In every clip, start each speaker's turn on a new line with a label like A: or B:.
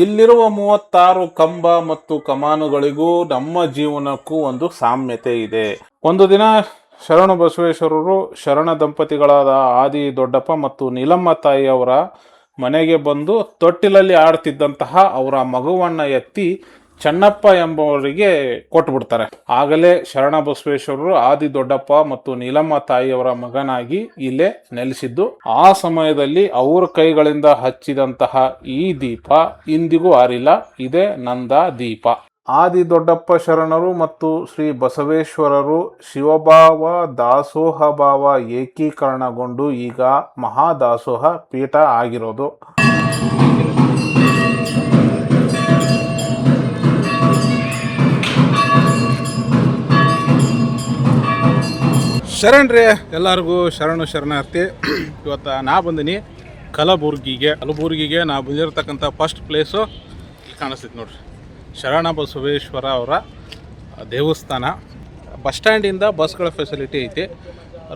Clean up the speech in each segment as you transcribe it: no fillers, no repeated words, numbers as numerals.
A: ಇಲ್ಲಿರುವ 36 ಕಂಬ ಮತ್ತು ಕಮಾನುಗಳಿಗೂ ನಮ್ಮ ಜೀವನಕ್ಕೂ ಒಂದು ಸಾಮ್ಯತೆ ಇದೆ. ಒಂದು ದಿನ ಶರಣ ಬಸವೇಶ್ವರರು ಶರಣ ದಂಪತಿಗಳಾದ ಆದಿ ದೊಡ್ಡಪ್ಪ ಮತ್ತು ನೀಲಮ್ಮ ತಾಯಿ ಅವರ ಮನೆಗೆ ಬಂದು ತೊಟ್ಟಿಲಲ್ಲಿ ಆಡ್ತಿದ್ದಂತಹ ಅವರ ಮಗುವನ್ನ ಎತ್ತಿ ಚನ್ನಪ್ಪ ಎಂಬವರಿಗೆ ಕೊಟ್ಬಿಡ್ತಾರೆ. ಆಗಲೇ ಶರಣ ಬಸವೇಶ್ವರರು ಆದಿ ದೊಡ್ಡಪ್ಪ ಮತ್ತು ನೀಲಮ್ಮ ತಾಯಿಯವರ ಮಗನಾಗಿ ಇಲ್ಲೇ ನೆಲೆಸಿದ್ದು. ಆ ಸಮಯದಲ್ಲಿ ಅವರ ಕೈಗಳಿಂದ ಹಚ್ಚಿದಂತಹ ಈ ದೀಪ ಇಂದಿಗೂ ಆರಿಲ್ಲ. ಇದೇ ನಂದ ದೀಪ. ಆದಿ ದೊಡ್ಡಪ್ಪ ಶರಣರು ಮತ್ತು ಶ್ರೀ ಬಸವೇಶ್ವರರು ಶಿವಭಾವ ದಾಸೋಹ ಭಾವ ಏಕೀಕರಣಗೊಂಡು ಈಗ ಮಹಾದಾಸೋಹ ಪೀಠ ಆಗಿರೋದು. ಶರಣ್ರಿ, ಎಲ್ಲರಿಗೂ ಶರಣಾರ್ಥಿ. ಇವತ್ತು ನಾ ಬಂದಿನಿ ಕಲಬುರ್ಗಿಗೆ ನಾ ಬಂದಿರತಕ್ಕಂಥ ಫಸ್ಟ್ ಪ್ಲೇಸು ಕಾಣಿಸ್ತೈತಿ ನೋಡ್ರಿ, ಶರಣ ಬಸವೇಶ್ವರ ಅವರ ದೇವಸ್ಥಾನ. ಬಸ್ ಸ್ಟ್ಯಾಂಡಿಂದ ಬಸ್ಗಳ ಫೆಸಿಲಿಟಿ ಐತಿ.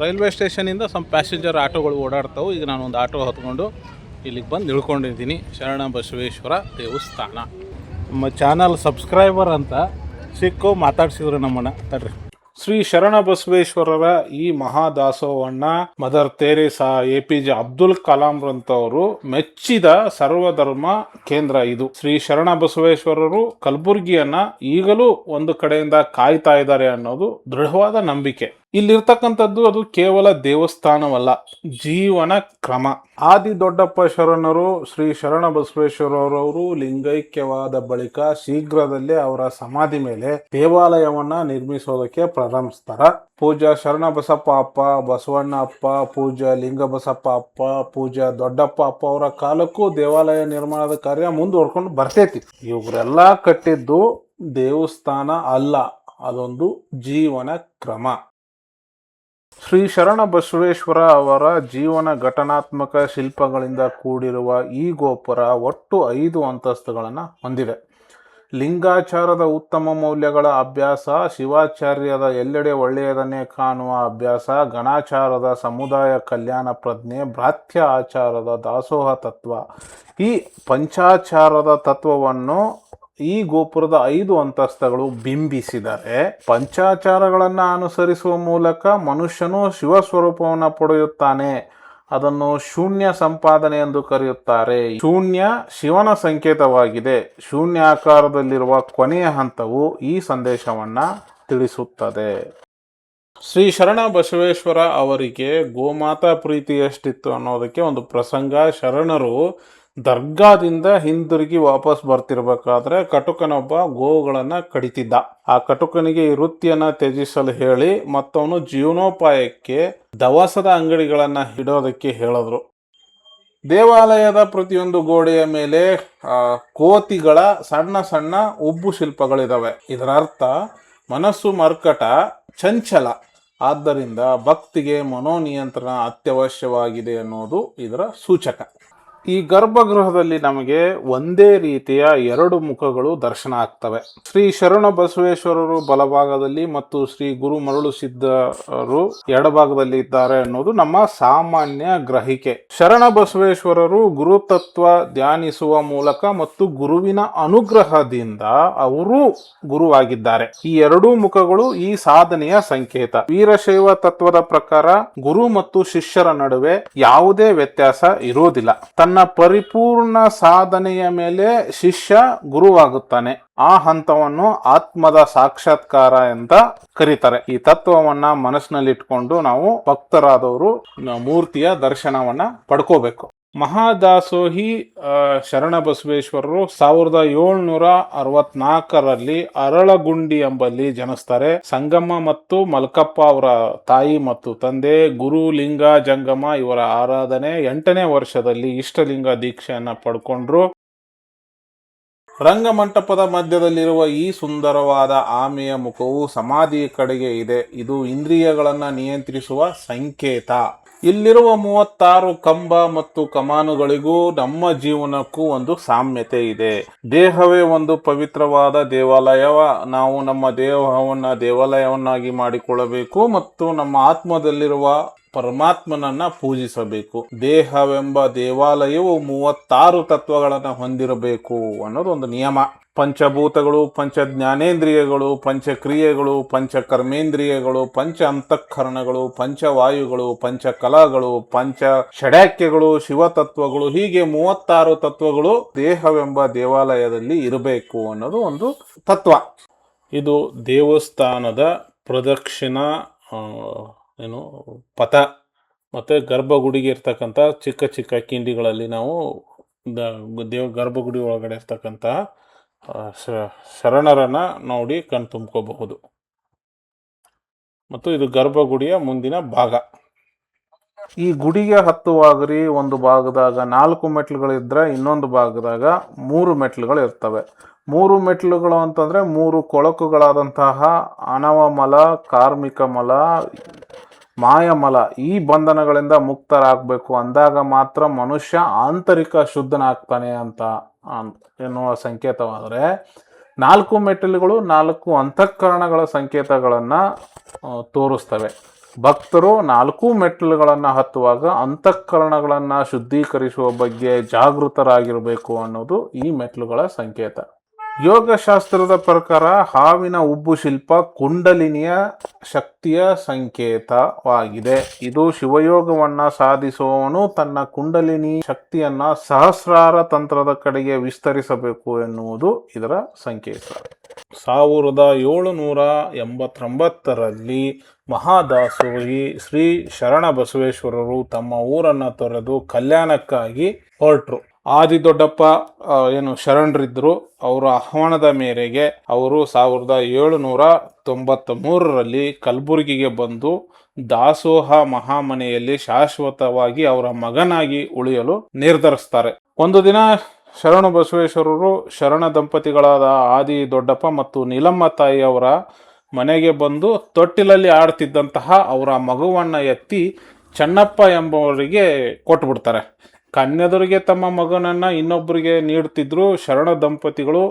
A: ರೈಲ್ವೆ ಸ್ಟೇಷನಿಂದ ಸ್ವಲ್ಪ ಪ್ಯಾಸೆಂಜರ್ ಆಟೋಗಳು ಓಡಾಡ್ತಾವೆ. ಈಗ ನಾನು ಒಂದು ಆಟೋ ಹೊತ್ಕೊಂಡು ಇಲ್ಲಿಗೆ ಬಂದು ಇಳ್ಕೊಂಡಿದ್ದೀನಿ. ಶರಣ ಬಸವೇಶ್ವರ ದೇವಸ್ಥಾನ. ನಮ್ಮ ಚಾನಲ್ ಸಬ್ಸ್ಕ್ರೈಬರ್ ಅಂತ ಸಿಕ್ಕು ಮಾತಾಡ್ಸಿದ್ರು ನಮ್ಮನ್ನ. ತಡ್ರಿ, ಶ್ರೀ ಶರಣ ಬಸವೇಶ್ವರರ ಈ ಮಹಾದಾಸೋಹವನ್ನ Mother Teresa, APJ Abdul Kalam ರಂತವರು ಮೆಚ್ಚಿದ ಸರ್ವಧರ್ಮ ಕೇಂದ್ರ ಇದು. ಶ್ರೀ ಶರಣ ಬಸವೇಶ್ವರರು ಕಲಬುರ್ಗಿಯನ್ನ ಈಗಲೂ ಒಂದು ಕಡೆಯಿಂದ ಕಾಯ್ತಾ ಇದ್ದಾರೆ ಅನ್ನೋದು ದೃಢವಾದ ನಂಬಿಕೆ. ಇಲ್ಲಿರ್ತಕ್ಕಂಥದ್ದು ಅದು ಕೇವಲ ದೇವಸ್ಥಾನವಲ್ಲ, ಜೀವನ ಕ್ರಮ. ಆದಿ ದೊಡ್ಡಪ್ಪ ಶರಣರು ಶ್ರೀ ಶರಣ ಬಸವೇಶ್ವರರವರು ಲಿಂಗೈಕ್ಯವಾದ ಬಳಿಕ ಶೀಘ್ರದಲ್ಲೇ ಅವರ ಸಮಾಧಿ ಮೇಲೆ ದೇವಾಲಯವನ್ನ ನಿರ್ಮಿಸೋದಕ್ಕೆ ಪ್ರಾರಂಭಿಸ್ತಾರ. ಪೂಜಾ ಶರಣ ಬಸಪ್ಪ ಅಪ್ಪ, ಬಸವಣ್ಣ ಅಪ್ಪ, ಪೂಜಾ ಲಿಂಗ ಬಸಪ್ಪ ಅಪ್ಪ, ಪೂಜಾ ದೊಡ್ಡಪ್ಪ ಅಪ್ಪ ಅವರ ಕಾಲಕ್ಕೂ ದೇವಾಲಯ ನಿರ್ಮಾಣದ ಕಾರ್ಯ ಮುಂದುವರ್ಕೊಂಡು ಬರ್ತೈತಿ. ಇವರೆಲ್ಲ ಕಟ್ಟಿದ್ದು ದೇವಸ್ಥಾನ ಅಲ್ಲ, ಅದೊಂದು ಜೀವನ ಕ್ರಮ. ಶ್ರೀ ಶರಣ ಬಸವೇಶ್ವರ ಅವರ ಜೀವನ ಘಟನಾತ್ಮಕ ಶಿಲ್ಪಗಳಿಂದ ಕೂಡಿರುವ ಈ ಗೋಪುರ ಒಟ್ಟು 5 ಅಂತಸ್ತುಗಳನ್ನು ಹೊಂದಿದೆ. ಲಿಂಗಾಚಾರದ ಉತ್ತಮ ಮೌಲ್ಯಗಳ ಅಭ್ಯಾಸ, ಶಿವಾಚಾರ್ಯದ ಎಲ್ಲೆಡೆ ಒಳ್ಳೆಯದನ್ನೇ ಕಾಣುವ ಅಭ್ಯಾಸ, ಗಣಾಚಾರದ ಸಮುದಾಯ ಕಲ್ಯಾಣ ಪ್ರಜ್ಞೆ, ಭ್ರಾತ್ಯ ಆಚಾರದ ದಾಸೋಹ ತತ್ವ, ಈ ಪಂಚಾಚಾರದ ತತ್ವವನ್ನು ಈ ಗೋಪುರದ 5 ಅಂತಸ್ತುಗಳು ಬಿಂಬಿಸಿದರೆ, ಪಂಚಾಚಾರಗಳನ್ನು ಅನುಸರಿಸುವ ಮೂಲಕ ಮನುಷ್ಯನು ಶಿವಸ್ವರೂಪವನ್ನು ಪಡೆಯುತ್ತಾನೆ. ಅದನ್ನು ಶೂನ್ಯ ಸಂಪಾದನೆ ಎಂದು ಕರೆಯುತ್ತಾರೆ. ಶೂನ್ಯ ಶಿವನ ಸಂಕೇತವಾಗಿದೆ. ಶೂನ್ಯಾಕಾರದಲ್ಲಿರುವ ಕೊನೆಯ ಹಂತವು ಈ ಸಂದೇಶವನ್ನ ತಿಳಿಸುತ್ತದೆ. ಶ್ರೀ ಶರಣ ಬಸವೇಶ್ವರ ಅವರಿಗೆ ಗೋಮಾತಾ ಪ್ರೀತಿ ಎಷ್ಟಿತ್ತು ಅನ್ನೋದಕ್ಕೆ ಒಂದು ಪ್ರಸಂಗ. ಶರಣರು ದರ್ಗಾದಿಂದ ಹಿಂದಿರುಗಿ ವಾಪಸ್ ಬರ್ತಿರ್ಬೇಕಾದ್ರೆ ಕಟುಕನೊಬ್ಬ ಗೋವುಗಳನ್ನ ಕಡಿತಿದ್ದ. ಆ ಕಟುಕನಿಗೆ ಈ ವೃತ್ತಿಯನ್ನ ತ್ಯಜಿಸಲು ಹೇಳಿ ಮತ್ತವನು ಜೀವನೋಪಾಯಕ್ಕೆ ದವಸದ ಅಂಗಡಿಗಳನ್ನ ಇಡೋದಕ್ಕೆ ಹೇಳಿದ್ರು. ದೇವಾಲಯದ ಪ್ರತಿಯೊಂದು ಗೋಡೆಯ ಮೇಲೆ ಕೋತಿಗಳ ಸಣ್ಣ ಸಣ್ಣ ಉಬ್ಬು ಶಿಲ್ಪಗಳಿದಾವೆ. ಇದರ ಅರ್ಥ ಮನಸ್ಸು ಮರ್ಕಟ, ಚಂಚಲ. ಆದ್ದರಿಂದ ಭಕ್ತಿಗೆ ಮನೋನಿಯಂತ್ರಣ ಅತ್ಯವಶ್ಯವಾಗಿದೆ ಅನ್ನೋದು ಇದರ ಸೂಚಕ. ಈ ಗರ್ಭಗೃಹದಲ್ಲಿ ನಮಗೆ ಒಂದೇ ರೀತಿಯ 2 ಮುಖಗಳು ದರ್ಶನ ಆಗ್ತವೆ. ಶ್ರೀ ಶರಣ ಬಸವೇಶ್ವರರು ಬಲಭಾಗದಲ್ಲಿ ಮತ್ತು ಶ್ರೀ ಗುರು ಮರಳು ಸಿದ್ಧರು ಎಡಭಾಗದಲ್ಲಿ ಇದ್ದಾರೆ ಅನ್ನೋದು ನಮ್ಮ ಸಾಮಾನ್ಯ ಗ್ರಹಿಕೆ. ಶರಣ ಬಸವೇಶ್ವರರು ಗುರುತತ್ವ ಧ್ಯಾನಿಸುವ ಮೂಲಕ ಮತ್ತು ಗುರುವಿನ ಅನುಗ್ರಹದಿಂದ ಅವರು ಗುರುವಾಗಿದ್ದಾರೆ. ಈ 2 ಮುಖಗಳು ಈ ಸಾಧನೆಯ ಸಂಕೇತ. ವೀರಶೈವ ತತ್ವದ ಪ್ರಕಾರ ಗುರು ಮತ್ತು ಶಿಷ್ಯರ ನಡುವೆ ಯಾವುದೇ ವ್ಯತ್ಯಾಸ ಇರೋದಿಲ್ಲ. ತನ್ನ ಪರಿಪೂರ್ಣ ಸಾಧನೆಯ ಮೇಲೆ ಶಿಷ್ಯ ಗುರುವಾಗುತ್ತಾನೆ. ಆ ಹಂತವನ್ನು ಆತ್ಮದ ಸಾಕ್ಷಾತ್ಕಾರ ಅಂತ ಕರೀತಾರೆ. ಈ ತತ್ವವನ್ನ ಮನಸ್ಸಿನಲ್ಲಿಟ್ಕೊಂಡು ನಾವು ಭಕ್ತರಾದವರು ಮೂರ್ತಿಯ ದರ್ಶನವನ್ನ ಪಡ್ಕೋಬೇಕು. ಮಹಾದಾಸೋಹಿ ಶರಣ ಬಸವೇಶ್ವರರು 1764ರಲ್ಲಿ ಅರಳಗುಂಡಿ ಎಂಬಲ್ಲಿ ಜನಿಸ್ತಾರೆ. ಸಂಗಮ್ಮ ಮತ್ತು ಮಲ್ಕಪ್ಪ ಅವರ ತಾಯಿ ಮತ್ತು ತಂದೆ ಗುರು ಲಿಂಗ ಜಂಗಮ ಇವರ ಆರಾಧನೆ 8ನೇ ವರ್ಷದಲ್ಲಿ ಇಷ್ಟಲಿಂಗ ದೀಕ್ಷೆಯನ್ನ ಪಡ್ಕೊಂಡ್ರು. ರಂಗಮಂಟಪದ ಮಧ್ಯದಲ್ಲಿರುವ ಈ ಸುಂದರವಾದ ಆಮೆಯ ಮುಖವು ಸಮಾಧಿಯ ಕಡೆಗೆ ಇದೆ. ಇದು ಇಂದ್ರಿಯಗಳನ್ನ ನಿಯಂತ್ರಿಸುವ ಸಂಕೇತ. ಇಲ್ಲಿರುವ 36 ಕಂಬ ಮತ್ತು ಕಮಾನುಗಳಿಗೂ ನಮ್ಮ ಜೀವನಕ್ಕೂ ಒಂದು ಸಾಮ್ಯತೆ ಇದೆ. ದೇಹವೇ ಒಂದು ಪವಿತ್ರವಾದ ದೇವಾಲಯವ. ನಾವು ನಮ್ಮ ದೇಹವನ್ನ ದೇವಾಲಯವನ್ನಾಗಿ ಮಾಡಿಕೊಳ್ಳಬೇಕು ಮತ್ತು ನಮ್ಮ ಆತ್ಮದಲ್ಲಿರುವ ಪರಮಾತ್ಮನನ್ನ ಪೂಜಿಸಬೇಕು. ದೇಹವೆಂಬ ದೇವಾಲಯವು 36 ತತ್ವಗಳನ್ನು ಹೊಂದಿರಬೇಕು ಅನ್ನೋದು ಒಂದು ನಿಯಮ. ಪಂಚಭೂತಗಳು, ಪಂಚ ಜ್ಞಾನೇಂದ್ರಿಯಗಳು, ಪಂಚಕ್ರಿಯೆಗಳು, ಪಂಚ ಕರ್ಮೇಂದ್ರಿಯಗಳು, ಪಂಚ ಅಂತಃಕರಣಗಳು, ಪಂಚವಾಯುಗಳು, ಪಂಚಕಲಗಳು, ಪಂಚ ಷಡ್ಯಾಕ್ಯಗಳು, ಶಿವತತ್ವಗಳು, ಹೀಗೆ 36 ತತ್ವಗಳು ದೇಹವೆಂಬ ದೇವಾಲಯದಲ್ಲಿ ಇರಬೇಕು ಅನ್ನೋದು ಒಂದು ತತ್ವ. ಇದು ದೇವಸ್ಥಾನದ ಪ್ರದಕ್ಷಿಣಾ ಪಥ ಮತ್ತು ಗರ್ಭಗುಡಿಗೆ ಇರ್ತಕ್ಕಂಥ ಚಿಕ್ಕ ಚಿಕ್ಕ ಕಿಂಡಿಗಳಲ್ಲಿ ನಾವು ಗರ್ಭಗುಡಿ ಒಳಗಡೆ ಇರ್ತಕ್ಕಂಥ ಶರಣರನ್ನ ನೋಡಿ ಕಣ್ ತುಂಬ್ಕೋಬಹುದು. ಮತ್ತು ಇದು ಗರ್ಭಗುಡಿಯ ಮುಂದಿನ ಭಾಗ. ಈ ಗುಡಿಗೆ ಹತ್ತುವಾಗರಿ ಒಂದು ಭಾಗದಾಗ 4 ಮೆಟ್ಲುಗಳಿದ್ರೆ ಇನ್ನೊಂದು ಭಾಗದಾಗ 3 ಮೆಟ್ಲುಗಳು ಇರ್ತವೆ. 3 ಮೆಟ್ಲುಗಳು ಅಂತಂದರೆ 3 ಕೊಳಕುಗಳಾದಂತಹ ಅನವಮಲ, ಕಾರ್ಮಿಕ ಮಲ, ಮಾಯಮಲ, ಈ ಬಂಧನಗಳಿಂದ ಮುಕ್ತರಾಗಬೇಕು ಅಂದಾಗ ಮಾತ್ರ ಮನುಷ್ಯ ಆಂತರಿಕ ಶುದ್ಧನಾಗ್ತಾನೆ ಅಂತ ಎನ್ನುವ ಸಂಕೇತವಾದರೆ, 4 ಮೆಟ್ಟಿಲುಗಳು 4 ಅಂತಃಕರಣಗಳ ಸಂಕೇತಗಳನ್ನು ತೋರಿಸ್ತವೆ. ಭಕ್ತರು 4 ಮೆಟ್ಟಿಲುಗಳನ್ನು ಹತ್ತುವಾಗ ಅಂತಃಕರಣಗಳನ್ನು ಶುದ್ಧೀಕರಿಸುವ ಬಗ್ಗೆ ಜಾಗೃತರಾಗಿರಬೇಕು ಅನ್ನೋದು ಈ ಮೆಟ್ಟಿಲುಗಳ ಸಂಕೇತ. ಯೋಗಶಾಸ್ತ್ರದ ಪ್ರಕಾರ ಹಾವಿನ ಉಬ್ಬು ಶಿಲ್ಪ ಕುಂಡಲಿನಿಯ ಶಕ್ತಿಯ ಸಂಕೇತವಾಗಿದೆ. ಇದು ಶಿವಯೋಗವನ್ನ ಸಾಧಿಸುವವನು ತನ್ನ ಕುಂಡಲಿನಿ ಶಕ್ತಿಯನ್ನ ಸಹಸ್ರಾರ ತಂತ್ರದ ಕಡೆಗೆ ವಿಸ್ತರಿಸಬೇಕು ಎನ್ನುವುದು ಇದರ ಸಂಕೇತ. 1789ರಲ್ಲಿ ಮಹಾದಾಸೋಹಿ ಶ್ರೀ ಶರಣ ಬಸವೇಶ್ವರರು ತಮ್ಮ ಊರನ್ನು ತೊರೆದು ಕಲ್ಯಾಣಕ್ಕಾಗಿ ಹೊರಟರು. ಆದಿದೊಡ್ಡಪ್ಪ ಶರಣರಿದ್ದರು. ಅವರ ಆಹ್ವಾನದ ಮೇರೆಗೆ ಅವರು 1793ರಲ್ಲಿ ಕಲಬುರಗಿಗೆ ಬಂದು ದಾಸೋಹ ಮಹಾಮನೆಯಲ್ಲಿ ಶಾಶ್ವತವಾಗಿ ಅವರ ಮಗನಾಗಿ ಉಳಿಯಲು ನಿರ್ಧರಿಸ್ತಾರೆ. ಒಂದು ದಿನ ಶರಣ ಬಸವೇಶ್ವರರು ಶರಣ ದಂಪತಿಗಳಾದ ಆದಿ ದೊಡ್ಡಪ್ಪ ಮತ್ತು ನೀಲಮ್ಮ ತಾಯಿ ಅವರ ಮನೆಗೆ ಬಂದು ತೊಟ್ಟಿಲಲ್ಲಿ ಆಡ್ತಿದ್ದಂತಹ ಅವರ ಮಗುವನ್ನು ಎತ್ತಿ ಚನ್ನಪ್ಪ ಎಂಬವರಿಗೆ ಕೊಟ್ಬಿಡ್ತಾರೆ. ಕನ್ಯದವರಿಗೆ ತಮ್ಮ ಮಗನನ್ನು ಇನ್ನೊಬ್ಬರಿಗೆ ನೀಡುತ್ತಿದ್ದರೂ ಶರಣ ದಂಪತಿಗಳು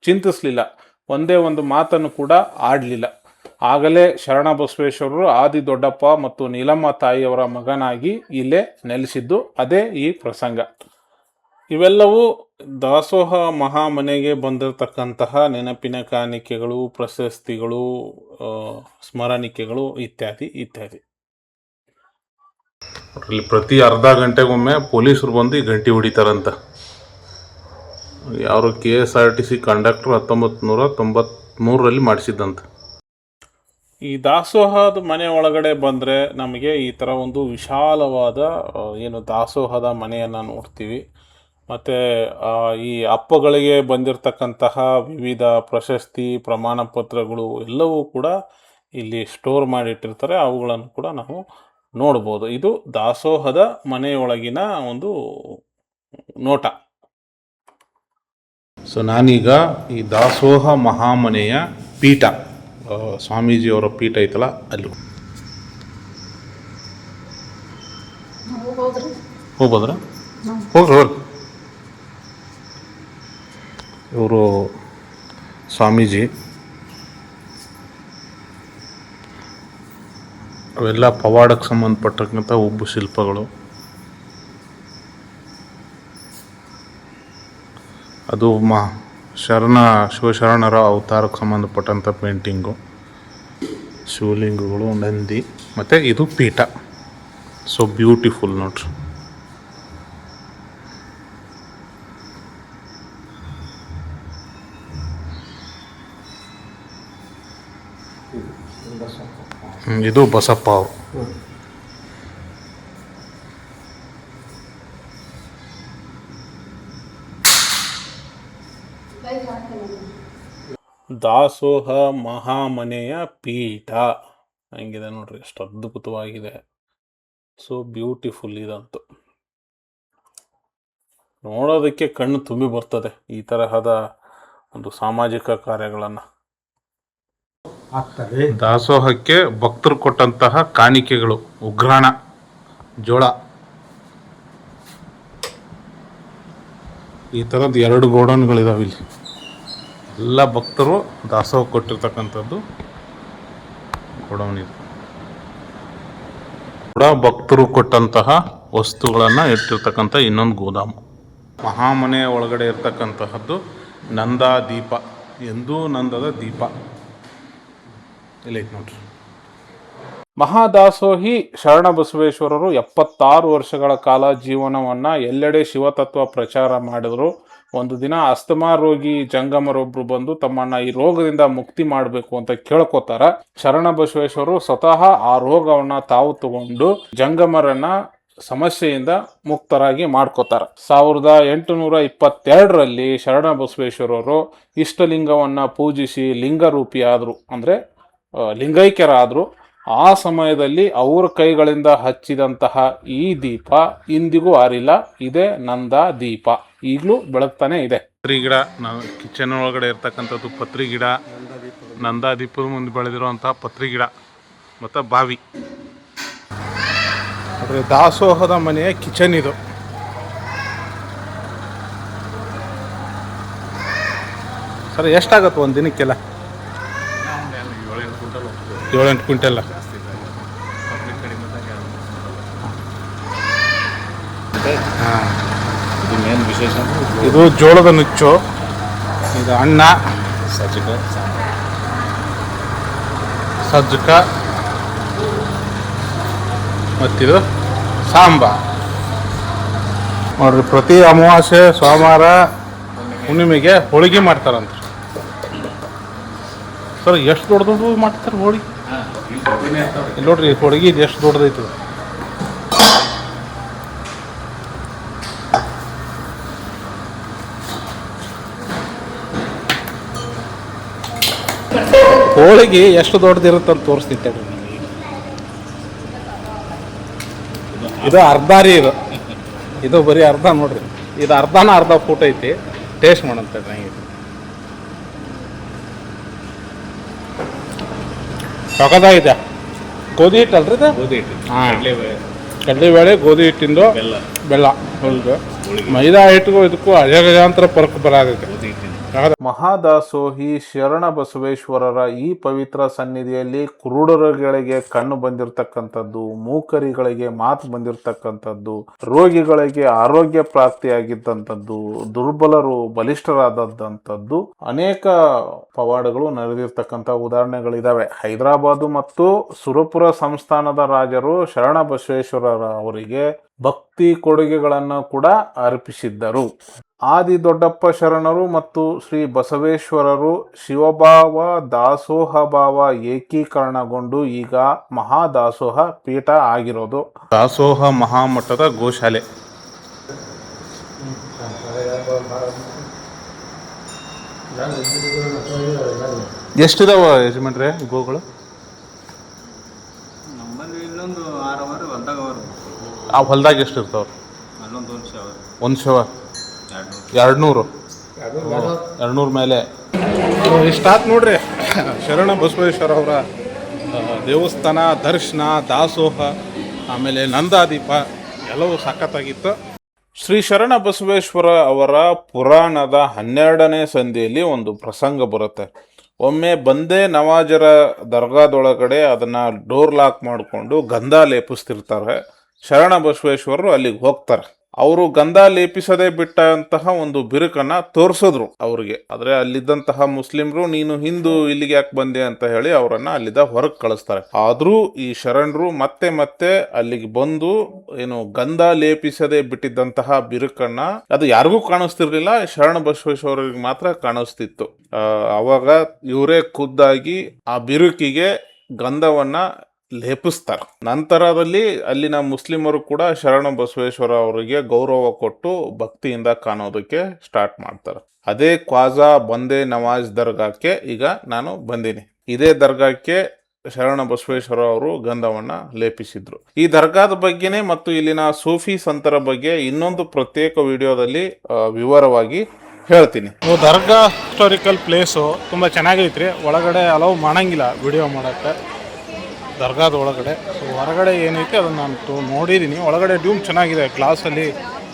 A: ಚಿಂತಿಸಲಿಲ್ಲ, ಒಂದೇ ಒಂದು ಮಾತನ್ನು ಕೂಡ ಆಡಲಿಲ್ಲ. ಆಗಲೇ ಶರಣ ಬಸವೇಶ್ವರರು ಆದಿ ದೊಡ್ಡಪ್ಪ ಮತ್ತು ನೀಲಮ್ಮ ತಾಯಿಯವರ ಮಗನಾಗಿ ಇಲ್ಲೇ ನೆಲೆಸಿದ್ದು ಅದೇ ಈ ಪ್ರಸಂಗ. ಇವೆಲ್ಲವೂ ದಾಸೋಹ ಮಹಾಮನೆಗೆ ಬಂದಿರತಕ್ಕಂತಹ ನೆನಪಿನ ಕಾಣಿಕೆಗಳು, ಪ್ರಶಸ್ತಿಗಳು, ಸ್ಮರಣಿಕೆಗಳು ಇತ್ಯಾದಿ ಇತ್ಯಾದಿ. ಇಲ್ಲಿ ಪ್ರತಿ ಅರ್ಧ ಗಂಟೆಗೊಮ್ಮೆ ಪೊಲೀಸರು ಬಂದು ಈ ಗಂಟೆ ಹೊಡಿತಾರಂತ. ಯಾರು KSRTC ಕಂಡಕ್ಟರ್ 1993ರಲ್ಲಿ ಮಾಡಿಸಿದ್ದಂತ. ಈ ದಾಸೋಹದ ಮನೆ ಒಳಗಡೆ ಬಂದರೆ ನಮಗೆ ಈ ಥರ ಒಂದು ವಿಶಾಲವಾದ ದಾಸೋಹದ ಮನೆಯನ್ನು ನೋಡ್ತೀವಿ. ಮತ್ತು ಈ ಅಪ್ಪಗಳಿಗೆ ಬಂದಿರತಕ್ಕಂತಹ ವಿವಿಧ ಪ್ರಶಸ್ತಿ ಪ್ರಮಾಣ ಪತ್ರಗಳು ಎಲ್ಲವೂ ಕೂಡ ಇಲ್ಲಿ ಸ್ಟೋರ್ ಮಾಡಿಟ್ಟಿರ್ತಾರೆ. ಅವುಗಳನ್ನು ಕೂಡ ನಾವು ನೋಡ್ಬೋದು. ಇದು ದಾಸೋಹದ ಮನೆಯೊಳಗಿನ ಒಂದು ನೋಟ. ಸೊ ನಾನೀಗ ಈ ದಾಸೋಹ ಮಹಾಮನೆಯ ಪೀಠ, ಸ್ವಾಮೀಜಿಯವರ ಪೀಠ ಐತಲ್ಲ ಅಲ್ಲಿ ಹೋಗ್ಬೋದ್ರ? ಹೋಗ್ರಿ. ಇವರು ಸ್ವಾಮೀಜಿ. ಅವೆಲ್ಲ ಪವಾಡಕ್ಕೆ ಸಂಬಂಧಪಟ್ಟಂಥ ಉಬ್ಬು ಶಿಲ್ಪಗಳು. ಅದು ಶಿವಶರಣರ ಅವತಾರಕ್ಕೆ ಸಂಬಂಧಪಟ್ಟಂಥ ಪೇಂಟಿಂಗು, ಶಿವಲಿಂಗಗಳು, ನಂದಿ, ಮತ್ತು ಇದು ಪೀಠ. ಸೊ ಬ್ಯೂಟಿಫುಲ್ ನೋಡ್ರಿ. ಇದು ಬಸಪ್ಪ ಅವರು. ದಾಸೋಹ ಮಹಾಮನೆಯ ಪೀಠ ಹಂಗಿದೆ ನೋಡ್ರಿ, ಎಷ್ಟು ಅದ್ಭುತವಾಗಿದೆ. ಸೊ ಬ್ಯೂಟಿಫುಲ್ ಇದಂತೂ. ನೋಡೋದಕ್ಕೆ ಕಣ್ಣು ತುಂಬಿ ಬರ್ತದೆ ಈ ತರಹದ ಒಂದು ಸಾಮಾಜಿಕ ಕಾರ್ಯಗಳನ್ನು. ದಾಸೋಹಕ್ಕೆ ಭಕ್ತರು ಕೊಟ್ಟಂತಹ ಕಾಣಿಕೆಗಳು, ಉಗ್ರಾಣ, ಜೋಳ, ಈ ಥರದ್ದು 2 ಗೋಡನ್ಗಳಿದಾವೆ ಇಲ್ಲಿ. ಎಲ್ಲ ಭಕ್ತರು ದಾಸೋಹ ಕೊಟ್ಟಿರ್ತಕ್ಕಂಥದ್ದು ಗೋಡೌನ್ ಇದು. ಕೂಡ ಭಕ್ತರು ಕೊಟ್ಟಂತಹ ವಸ್ತುಗಳನ್ನು ಇಟ್ಟಿರ್ತಕ್ಕಂಥ ಇನ್ನೊಂದು ಗೋದಾಮು. ಮಹಾಮನೆಯ ಒಳಗಡೆ ಇರ್ತಕ್ಕಂತಹದ್ದು ನಂದಾ ದೀಪ, ಎಂದೂ ನಂದದ ದೀಪ ಇಲ್ಲೈತೆ ನೋಡ್ರಿ. ಮಹಾದಾಸೋಹಿ ಶರಣಬಸವೇಶ್ವರರು 76 ವರ್ಷಗಳ ಕಾಲ ಜೀವನವನ್ನು ಎಲ್ಲೆಡೆ ಶಿವತತ್ವ ಪ್ರಚಾರ ಮಾಡಿದ್ರು. ಒಂದು ದಿನ ಅಸ್ತಮಾ ರೋಗಿ ಜಂಗಮರೊಬ್ರು ಬಂದು ತಮ್ಮನ್ನ ಈ ರೋಗದಿಂದ ಮುಕ್ತಿ ಮಾಡಬೇಕು ಅಂತ ಕೇಳ್ಕೊತಾರ. ಶರಣಬಸವೇಶ್ವರರು ಸ್ವತಃ ಆ ರೋಗವನ್ನ ತಾವು ತಗೊಂಡು ಜಂಗಮರನ್ನ ಸಮಸ್ಯೆಯಿಂದ ಮುಕ್ತರಾಗಿ ಮಾಡ್ಕೋತಾರ. 1822ರಲ್ಲಿ ಶರಣಬಸವೇಶ್ವರರು ಇಷ್ಟಲಿಂಗವನ್ನ ಪೂಜಿಸಿ ಲಿಂಗರೂಪಿಯಾದ್ರು, ಅಂದ್ರೆ ಲಿಂಗೈಕ್ಯರಾದ್ರು. ಆ ಸಮಯದಲ್ಲಿ ಅವ್ರ ಕೈಗಳಿಂದ ಹಚ್ಚಿದಂತಹ ಈ ದೀಪ ಇಂದಿಗೂ ಆರಿಲ್ಲ. ಇದೇ ನಂದಾ ದೀಪ, ಈಗಲೂ ಬೆಳಗ್ತಾನೆ ಇದೆ. ಪತ್ರಿ ಗಿಡ, ಕಿಚನ್ ಒಳಗಡೆ ಇರ್ತಕ್ಕಂಥದ್ದು ಪತ್ರಿ ಗಿಡ, ನಂದಾ ದೀಪದ ಮುಂದೆ ಬೆಳೆದಿರುವಂತಹ ಪತ್ರಿ ಗಿಡ ಮತ್ತು ಬಾವಿ. ಆದರೆ ದಾಸೋಹದ ಮನೆಯ ಕಿಚನ್ ಇದು. ಸರ್ ಎಷ್ಟಾಗತ್ತೆ ಒಂದು ದಿನಕ್ಕೆಲ್ಲ? 7-8 ಕ್ವಿಂಟಲ್. ಹಾಂ, ಇದು ಮೇನ್ ವಿಶೇಷ. ಇದು ಜೋಳದ ನುಚ್ಚು, ಇದು ಅನ್ನ, ಸಜ್ಜಕ ಮತ್ತಿದು ಸಾಂಬಾರ್ ನೋಡ್ರಿ. ಪ್ರತಿ ಅಮಾವಾಸ್ಯೆ, ಸೋಮವಾರ, ಹುಣ್ಣಿಮೆಗೆ ಹೋಳಿಗೆ ಮಾಡ್ತಾರಂತ. ಸರ್ ಎಷ್ಟು ದೊಡ್ಡ ದೊಡ್ಡ ಮಾಡ್ತಾರೆ ಹೋಳಿಗೆ? ಇಲ್ಲಿ ನೋಡ್ರಿ, ಹೋಳಿಗೆ ಇದು ಎಷ್ಟು ದೊಡ್ಡದೈತು. ಹೋಳಿಗೆ ಎಷ್ಟು ದೊಡ್ಡದಿರುತ್ತೆ ಅಂತ ತೋರಿಸ್ತಿದ್ದೆ. ಇದು ಅರ್ಧ ರೀ, ಇದು ಬರೀ ಅರ್ಧ ನೋಡ್ರಿ. ಇದು ಅರ್ಧ ಫೂಟ್ ಐತಿ. ಟೇಸ್ಟ್ ಮಾಡಂತ ಸೊಗದಾಗಿದೆ. ಗೋಧಿ ಹಿಟ್ಟು ಅಲ್ರಿ ಇದು? ಗೋಧಿ ಹಿಟ್ಟು. ಹಾಂ, ಕಡಲೆಬೇಳೆ, ಗೋಧಿ ಹಿಟ್ಟಿಂದು ಬೆಲ್ಲ. ಹೌದು, ಮೈದಾ ಹಿಟ್ಟಿಗೂ ಇದಕ್ಕೂ ಅಜಗಜಾಂತರ ಫರ್ಕ್ ಬರೋದೈತೆ. ಮಹಾದಾಸೋಹಿ ಶರಣಬಸವೇಶ್ವರರ ಈ ಪವಿತ್ರ ಸನ್ನಿಧಿಯಲ್ಲಿ ಕುರುಡರುಗಳಿಗೆ ಕಣ್ಣು ಬಂದಿರತಕ್ಕಂಥದ್ದು, ಮೂಕರಿಗಳಿಗೆ ಮಾತು ಬಂದಿರತಕ್ಕಂಥದ್ದು, ರೋಗಿಗಳಿಗೆ ಆರೋಗ್ಯ ಪ್ರಾಪ್ತಿಯಾಗಿದ್ದಂಥದ್ದು, ದುರ್ಬಲರು ಬಲಿಷ್ಠರಾದಂಥದ್ದು ಅನೇಕ ಪವಾಡಗಳು ನಡೆದಿರ್ತಕ್ಕಂಥ ಉದಾಹರಣೆಗಳಿದಾವೆ. ಹೈದರಾಬಾದು ಮತ್ತು ಸುರಪುರ ಸಂಸ್ಥಾನದ ರಾಜರು ಶರಣಬಸವೇಶ್ವರರ ಅವರಿಗೆ ಭಕ್ತಿ ಕೊಡುಗೆಗಳನ್ನು ಕೂಡ ಅರ್ಪಿಸಿದ್ದರು. ಆದಿ ದೊಡ್ಡಪ್ಪ ಶರಣರು ಮತ್ತು ಶ್ರೀ ಬಸವೇಶ್ವರರು ಶಿವಭಾವ ದಾಸೋಹ ಭಾವ ಏಕೀಕರಣಗೊಂಡು ಈಗ ಮಹಾದಾಸೋಹ ಪೀಠ ಆಗಿರೋದು. ದಾಸೋಹ ಮಹಾಮಠದ ಗೋಶಾಲೆ. ಎಷ್ಟಿದಾವ ಯಜಮಾನ್ರೆ ಗೋಗಳು? ಆ ಹೊಲ್ದಾಗ ಎಷ್ಟು ಇರ್ತಾವ? ಒಂದು ಶವ 200 ಮೇಲೆ. ಇಷ್ಟಾತ್ ನೋಡ್ರಿ ಶರಣ ಬಸವೇಶ್ವರ ಅವರ ದೇವಸ್ಥಾನ, ದರ್ಶನ, ದಾಸೋಹ, ಆಮೇಲೆ ನಂದಾದೀಪ ಎಲ್ಲವೂ ಸಖತ್ತಾಗಿತ್ತು. ಶ್ರೀ ಶರಣ ಬಸವೇಶ್ವರ ಅವರ ಪುರಾಣದ 12ನೇ ಸಂಧಿಯಲ್ಲಿ ಒಂದು ಪ್ರಸಂಗ ಬರುತ್ತೆ. ಒಮ್ಮೆ ಬಂದೇ ನವಾಜರ ದರ್ಗಾದೊಳಗಡೆ ಅದನ್ನು ಡೋರ್ ಲಾಕ್ ಮಾಡಿಕೊಂಡು ಗಂಧ ಲೇಪಿಸ್ತಿರ್ತಾರೆ. ಶರಣ ಬಸವೇಶ್ವರರು ಅಲ್ಲಿಗೆ ಹೋಗ್ತಾರೆ. ಅವರು ಗಂಧ ಲೇಪಿಸದೆ ಬಿಟ್ಟಂತಹ ಒಂದು ಬಿರುಕನ್ನ ತೋರಿಸಿದ್ರು ಅವ್ರಿಗೆ. ಆದ್ರೆ ಅಲ್ಲಿದ್ದಂತಹ ಮುಸ್ಲಿಮ್ರು ನೀನು ಹಿಂದೂ ಇಲ್ಲಿಗೆ ಯಾಕೆ ಬಂದೆ ಅಂತ ಹೇಳಿ ಅವರನ್ನ ಅಲ್ಲಿದ್ದ ಹೊರಗೆ ಕಳಿಸ್ತಾರೆ. ಆದ್ರೂ ಈ ಶರಣರು ಮತ್ತೆ ಮತ್ತೆ ಅಲ್ಲಿಗೆ ಬಂದು ಏನು ಗಂಧ ಲೇಪಿಸದೆ ಬಿಟ್ಟಿದ್ದಂತಹ ಬಿರುಕನ್ನ, ಅದು ಯಾರಿಗೂ ಕಾಣಿಸ್ತಿರ್ಲಿಲ್ಲ, ಶರಣ ಬಸವೇಶ್ವರರಿಗೆ ಮಾತ್ರ ಕಾಣಿಸ್ತಿತ್ತು. ಅವಾಗ ಇವರೇ ಖುದ್ದಾಗಿ ಆ ಬಿರುಕಿಗೆ ಗಂಧವನ್ನ ಲೇಪಿಸ್ತಾರೆ. ನಂತರದಲ್ಲಿ ಅಲ್ಲಿನ ಮುಸ್ಲಿಮರು ಕೂಡ ಶರಣ ಬಸವೇಶ್ವರ ಅವರಿಗೆ ಗೌರವ ಕೊಟ್ಟು ಭಕ್ತಿಯಿಂದ ಕಾಣೋದಕ್ಕೆ ಸ್ಟಾರ್ಟ್ ಮಾಡ್ತಾರೆ. ಅದೇ ಖ್ವಾಜಾ ಬಂದೇ ನವಾಜ್ ದರ್ಗಾಕ್ಕೆ ಈಗ ನಾನು ಬಂದೀನಿ. ಇದೇ ದರ್ಗಾಕ್ಕೆ ಶರಣ ಬಸವೇಶ್ವರ ಅವರು ಗಂಧವನ್ನ ಲೇಪಿಸಿದ್ರು. ಈ ದರ್ಗಾದ ಬಗ್ಗೆನೇ ಮತ್ತು ಇಲ್ಲಿನ ಸೂಫಿ ಸಂತರ ಬಗ್ಗೆ ಇನ್ನೊಂದು ಪ್ರತ್ಯೇಕ ವಿಡಿಯೋದಲ್ಲಿ ವಿವರವಾಗಿ ಹೇಳ್ತೀನಿ. ದರ್ಗಾ ಹಿಸ್ಟಾರಿಕಲ್ ಪ್ಲೇಸು ತುಂಬ ಚೆನ್ನಾಗೈತ್ರಿ. ಒಳಗಡೆ ಅಲೌ ಮಾಡಂಗಿಲ್ಲ ವಿಡಿಯೋ ಮಾಡೋಕ್ಕೆ ದರ್ಗಾದ ಒಳಗಡೆ. ಸೊ ಹೊರಗಡೆ ಏನೈತೆ ಅದನ್ನು ನಾನು ನೋಡಿದ್ದೀನಿ. ಒಳಗಡೆ ಡ್ಯೂಮ್ ಚೆನ್ನಾಗಿದೆ, ಗ್ಲಾಸಲ್ಲಿ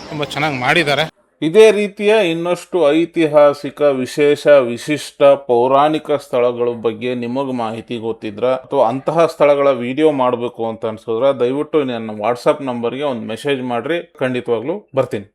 A: ತುಂಬ ಚೆನ್ನಾಗಿ ಮಾಡಿದ್ದಾರೆ. ಇದೇ ರೀತಿಯ ಇನ್ನಷ್ಟು ಐತಿಹಾಸಿಕ ವಿಶೇಷ ವಿಶಿಷ್ಟ ಪೌರಾಣಿಕ ಸ್ಥಳಗಳ ಬಗ್ಗೆ ನಿಮಗೆ ಮಾಹಿತಿ ಗೊತ್ತಿದ್ರ ಅಥವಾ ಅಂತಹ ಸ್ಥಳಗಳ ವಿಡಿಯೋ ಮಾಡಬೇಕು ಅಂತ ಅನ್ಸಿದ್ರೆ ದಯವಿಟ್ಟು ನನ್ನ ವಾಟ್ಸಪ್ ನಂಬರ್ಗೆ ಒಂದು ಮೆಸೇಜ್ ಮಾಡ್ರಿ, ಖಂಡಿತವಾಗ್ಲೂ ಬರ್ತೀನಿ.